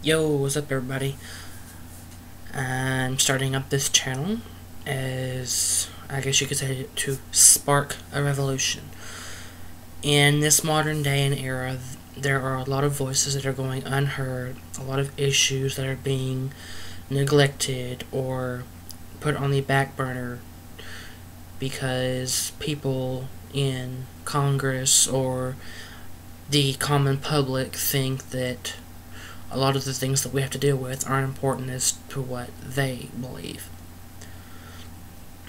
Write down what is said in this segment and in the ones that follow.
Yo, what's up everybody? I'm starting up this channel as, I guess you could say, to spark a revolution. In this modern day and era, there are a lot of voices that are going unheard, a lot of issues that are being neglected or put on the back burner because people in Congress or the common public think that a lot of the things that we have to deal with aren't important as to what they believe.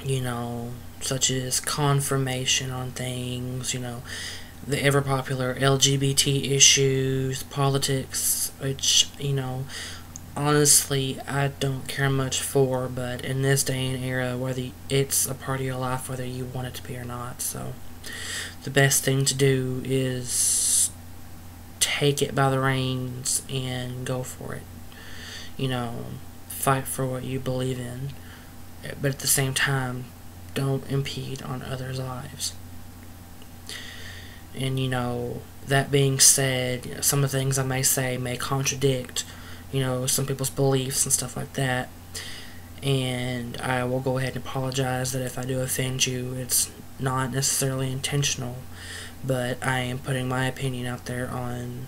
You know, such as confirmation on things, the ever popular LGBT issues, politics, which, honestly, I don't care much for, but in this day and era, whether it's a part of your life, whether you want it to be or not, so the best thing to do is take it by the reins and go for it. Fight for what you believe in, but at the same time, don't impede on others' lives. And, that being said, some of the things I may say may contradict, some people's beliefs and stuff like that. And I will go ahead and apologize that if I do offend you, it's not necessarily intentional, but I am putting my opinion out there on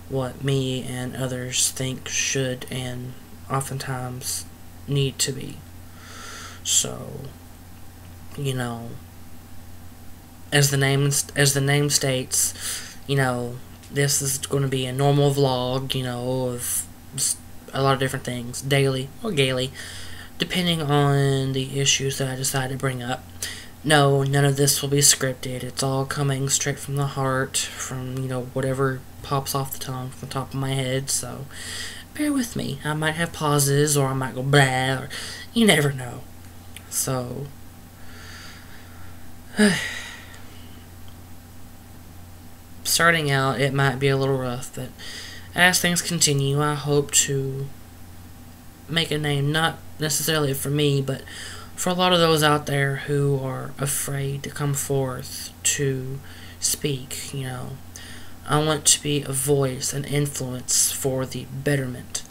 what me and others think should and oftentimes need to be. So, as the name states, this is going to be a normal vlog, of a lot of different things, daily or gaily, depending on the issues that I decide to bring up. No, none of this will be scripted. It's all coming straight from the heart, from, whatever pops off the tongue from the top of my head, so bear with me. I might have pauses, or I might go blah, or you never know. So, starting out, it might be a little rough, but as things continue, I hope to make a name, not necessarily for me, but for a lot of those out there who are afraid to come forth to speak. I want to be a voice, an influence for the betterment.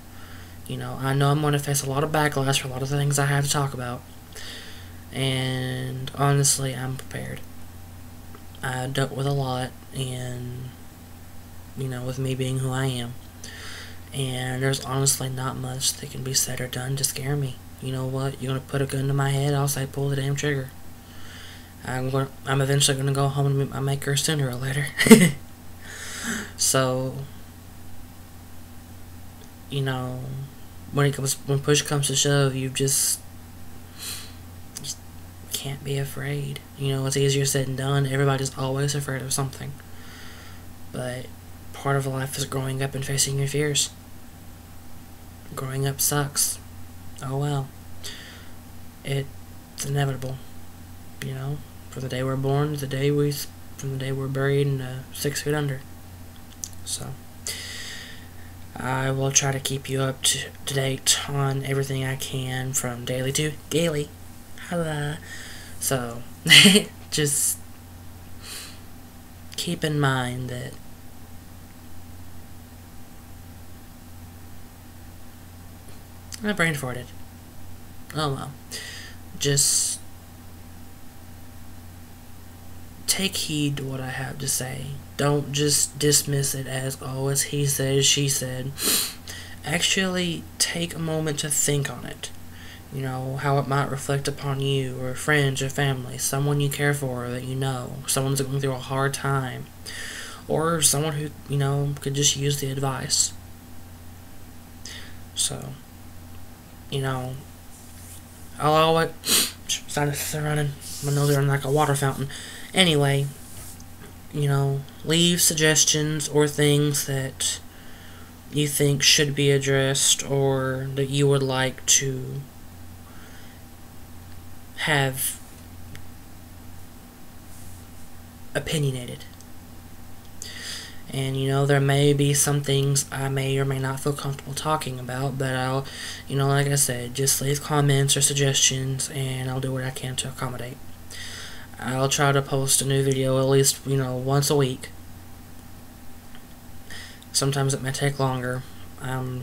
I know I'm going to face a lot of backlash for a lot of the things I have to talk about, and honestly, I'm prepared. I dealt with a lot, and with me being who I am, and there's honestly not much that can be said or done to scare me. You know what? You're gonna put a gun to my head, I'll say pull the damn trigger. I'm eventually gonna go home and meet my maker sooner or later. So, when push comes to shove, you just can't be afraid. It's easier said than done. Everybody's always afraid of something. But part of life is growing up and facing your fears. Growing up sucks. Oh well. It's inevitable. From the day we're born to from the day we're buried in 6 feet under. So, I will try to keep you up to date on everything I can from daily to gaily. Hello. So, just keep in mind that my brain farted. Oh well. Just take heed to what I have to say. Don't just dismiss it as, oh, it's he said, she said. Actually, take a moment to think on it. How it might reflect upon you, or friends, or family, someone you care for that someone's going through a hard time, or someone who, could just use the advice. So, I'll always... Sinus is running. My nose is running like a water fountain. Anyway, leave suggestions or things that you think should be addressed or that you would like to have opinionated. And, there may be some things I may or may not feel comfortable talking about, but I'll, like I said, just leave comments or suggestions, and I'll do what I can to accommodate. I'll try to post a new video at least, once a week. Sometimes it may take longer. I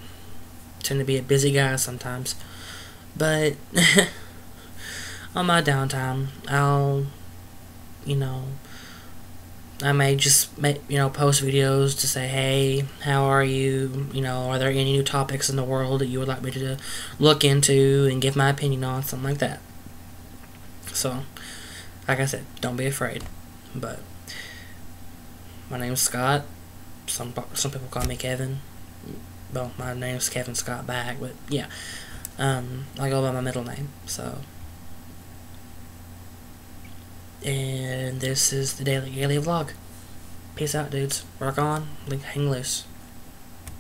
tend to be a busy guy sometimes. But on my downtime, you know, I may just post videos to say, hey, how are you? Are there any new topics in the world that you would like me to look into and give my opinion on, something like that. So, like I said, don't be afraid. But my name's Scott. Some people call me Kevin. Well, my name's Kevin Scott back, but yeah, I go by my middle name. So, and this is the Daily Gaily vlog. Peace out, dudes. Rock on. Hang loose.